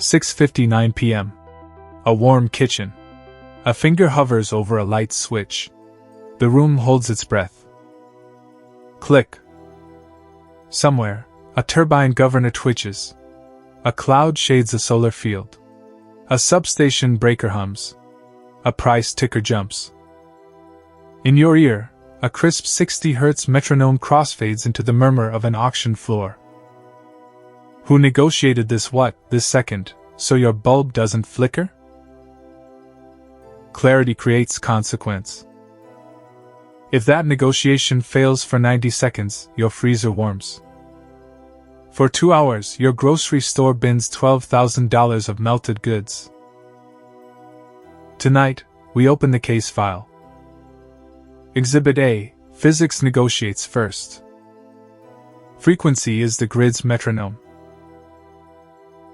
6:59 p.m. A warm kitchen. A finger hovers over a light switch. The room holds its breath. Click. Somewhere, a turbine governor twitches. A cloud shades a solar field. A substation breaker hums. A price ticker jumps. In your ear, a crisp 60 Hertz metronome crossfades into the murmur of an auction floor. Who negotiated this second, so your bulb doesn't flicker? Clarity creates consequence. If that negotiation fails for 90 seconds, your freezer warms. For 2 hours, your grocery store bins $12,000 of melted goods. Tonight, we open the case file. Exhibit A, Physics negotiates first. Frequency is the grid's metronome.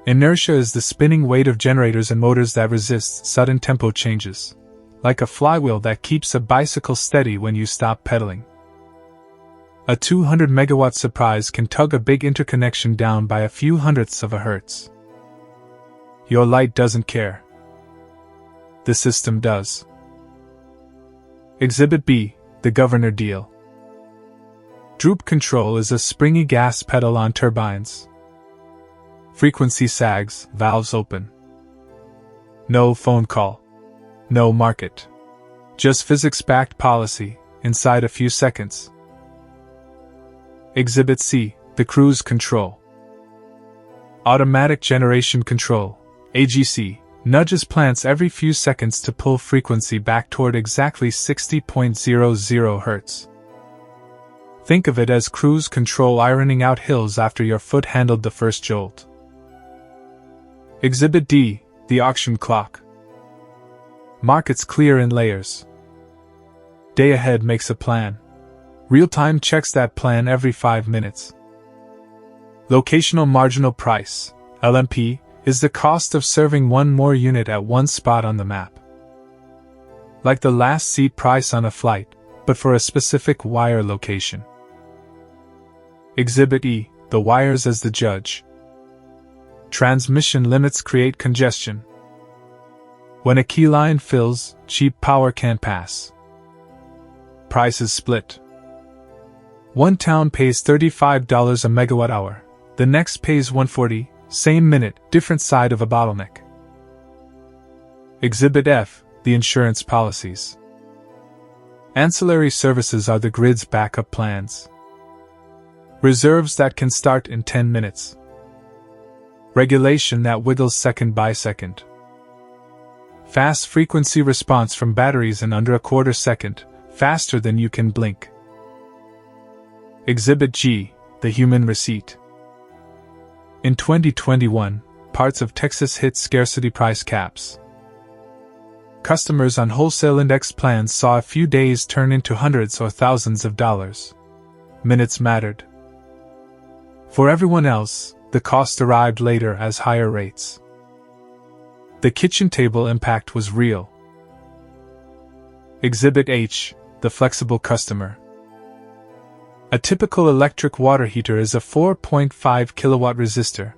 Inertia is the spinning weight of generators and motors that resist sudden tempo changes, like a flywheel that keeps a bicycle steady when you stop pedaling. A 200 megawatt surprise can tug a big interconnection down by a few hundredths of a hertz. Your light doesn't care. The system does. Exhibit B, the governor deal. Droop control is a springy gas pedal on turbines. Frequency sags, valves open. No phone call. No market. Just physics-backed policy, inside a few seconds. Exhibit C, the cruise control. Automatic generation control, AGC, nudges plants every few seconds to pull frequency back toward exactly 60.00 Hz. Think of it as cruise control ironing out hills after your foot handled the first jolt. Exhibit D, the auction clock. Markets clear in layers. Day ahead makes a plan. Real-time checks that plan every 5 minutes. Locational marginal price, LMP, is the cost of serving one more unit at one spot on the map. Like the last seat price on a flight, but for a specific wire location. Exhibit E, the wires as the judge. Transmission limits create congestion. When a key line fills, cheap power can't pass. Prices split. One town pays $35 a megawatt hour, the next pays $140, same minute, different side of a bottleneck. Exhibit F, the insurance policies. Ancillary services are the grid's backup plans. Reserves that can start in 10 minutes. Regulation that wiggles second by second. Fast frequency response from batteries in under a quarter second, faster than you can blink. Exhibit G, the human receipt. In 2021, parts of Texas hit scarcity price caps. Customers on wholesale index plans saw a few days turn into hundreds or thousands of dollars. Minutes mattered. For everyone else, the cost arrived later as higher rates. The kitchen table impact was real. Exhibit H, the flexible customer. A typical electric water heater is a 4.5 kilowatt resistor.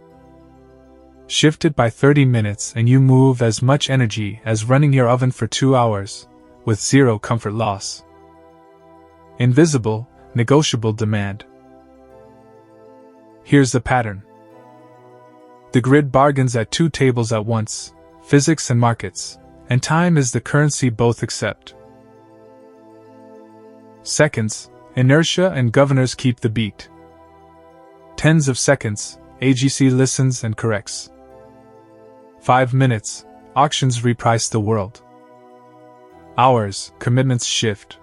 Shifted by 30 minutes and you move as much energy as running your oven for 2 hours, with zero comfort loss. Invisible, negotiable demand. Here's the pattern. The grid bargains at 2 tables at once, physics and markets, and time is the currency both accept. Seconds, inertia and governors keep the beat. Tens of seconds, AGC listens and corrects. 5 minutes, auctions reprice the world. Hours, commitments shift.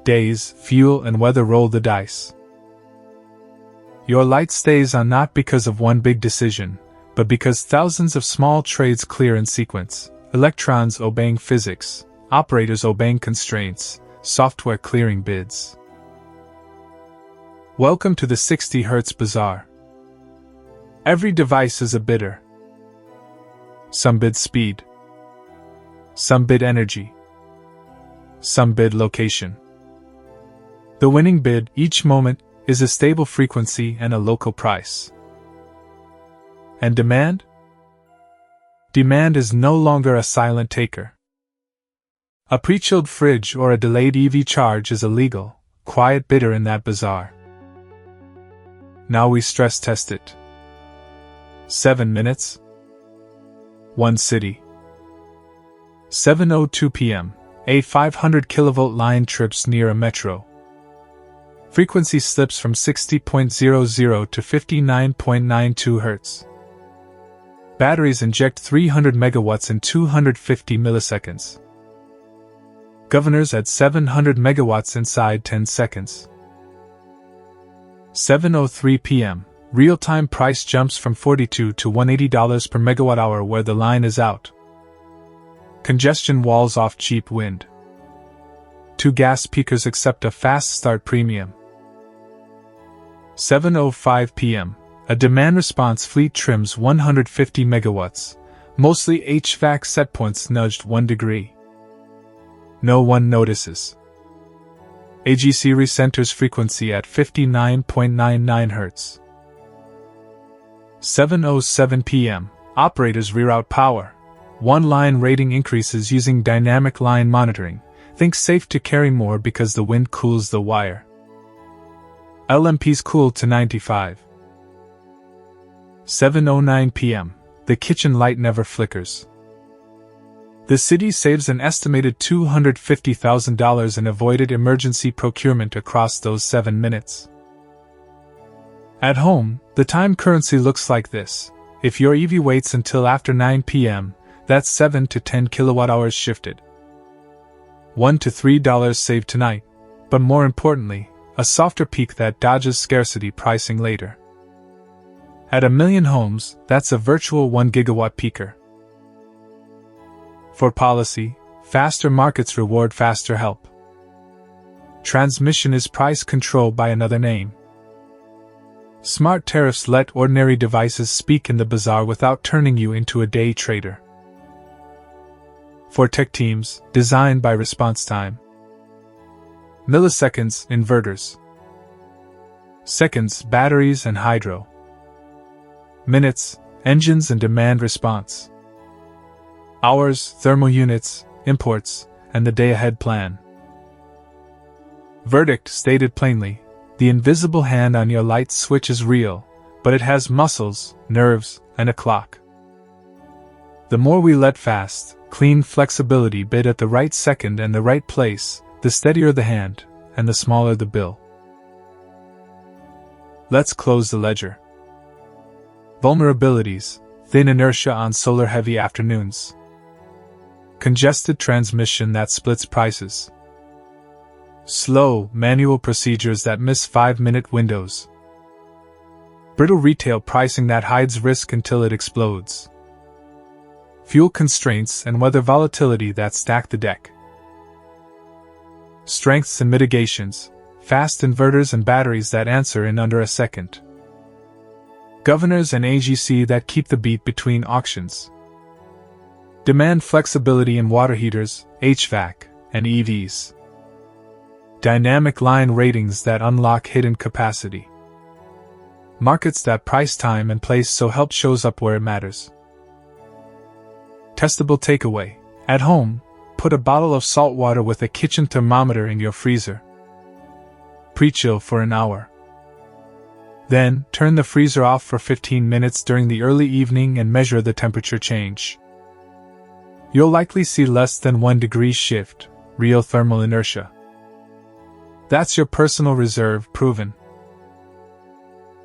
Days, fuel and weather roll the dice. Your light stays on not because of one big decision, but because thousands of small trades clear in sequence, electrons obeying physics, operators obeying constraints, software clearing bids. Welcome to the 60 Hertz Bazaar. Every device is a bidder. Some bid speed. Some bid energy. Some bid location. The winning bid, each moment, is a stable frequency and a local price. And demand? Demand is no longer a silent taker. A pre-chilled fridge or a delayed EV charge is a legal, quiet bidder in that bazaar. Now we stress test it. 7 minutes. 1 city. 7:02 p.m. A 500 kilovolt line trips near a metro. Frequency slips from 60.00 to 59.92 Hertz. Batteries inject 300 megawatts in 250 milliseconds. Governors at 700 megawatts inside 10 seconds. 7:03 p.m. Real-time price jumps from $42 to $180 per megawatt hour where the line is out. Congestion walls off cheap wind. 2 gas peakers accept a fast start premium. 7:05 p.m. A demand response fleet trims 150 megawatts, mostly HVAC setpoints nudged 1 degree. No one notices. AGC recenters frequency at 59.99 Hz. 7:07 p.m. Operators reroute power. 1 line rating increases using dynamic line monitoring. Think safe to carry more because the wind cools the wire. LMPs cool to 95. 7:09 p.m. The kitchen light never flickers. The city saves an estimated $250,000 in avoided emergency procurement across those 7 minutes. At home, the time currency looks like this. If your EV waits until after 9 p.m., that's 7 to 10 kilowatt hours shifted. $1 to $3 saved tonight, but more importantly, a softer peak that dodges scarcity pricing later. At 1 million homes, that's a virtual 1 gigawatt peaker. For policy, faster markets reward faster help. Transmission is price control by another name. Smart tariffs let ordinary devices speak in the bazaar without turning you into a day trader. For tech teams, designed by response time. Milliseconds, inverters. Seconds, batteries and hydro. Minutes, engines and demand response. Hours, thermal units, imports, and the day-ahead plan. Verdict stated plainly, the invisible hand on your light switch is real, but it has muscles, nerves, and a clock. The more we let fast, clean flexibility bid at the right second and the right place, the steadier the hand, and the smaller the bill. Let's close the ledger. Vulnerabilities: thin inertia on solar-heavy afternoons. Congested transmission that splits prices. Slow, manual procedures that miss 5-minute windows. Brittle retail pricing that hides risk until it explodes. Fuel constraints and weather volatility that stack the deck. Strengths and mitigations: fast inverters and batteries that answer in under a second. Governors and AGC that keep the beat between auctions. Demand flexibility in water heaters, HVAC, and EVs. Dynamic line ratings that unlock hidden capacity. Markets that price time and place so help shows up where it matters. Testable takeaway: at home, put a bottle of salt water with a kitchen thermometer in your freezer. Pre-chill for an hour. Then, turn the freezer off for 15 minutes during the early evening and measure the temperature change. You'll likely see less than 1 degree shift, real thermal inertia. That's your personal reserve proven.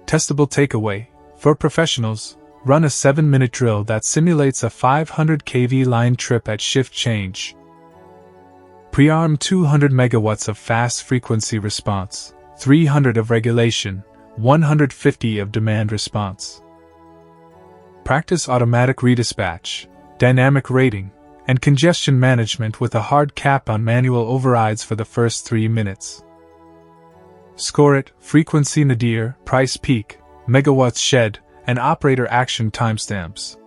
Testable takeaway: for professionals, run a 7-minute drill that simulates a 500 kV line trip at shift change. Pre-arm 200 megawatts of fast frequency response, 300 of regulation, 150 of demand response. Practice automatic redispatch, dynamic rating, and congestion management with a hard cap on manual overrides for the first 3 minutes. Score it: frequency nadir, price peak, megawatts shed, and operator action timestamps.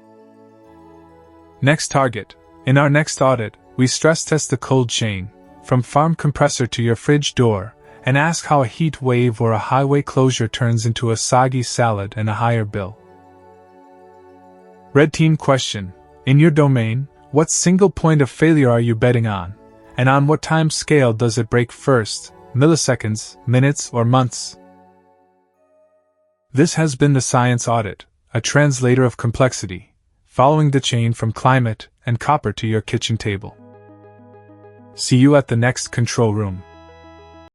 Next target: in our next audit, we stress test the cold chain, from farm compressor to your fridge door, and ask how a heat wave or a highway closure turns into a soggy salad and a higher bill. Red Team question: In your domain, what single point of failure are you betting on, and on what time scale does it break first, milliseconds, minutes, or months? This has been the Science Audit, a translator of complexity, following the chain from climate and copper to your kitchen table. See you at the next control room.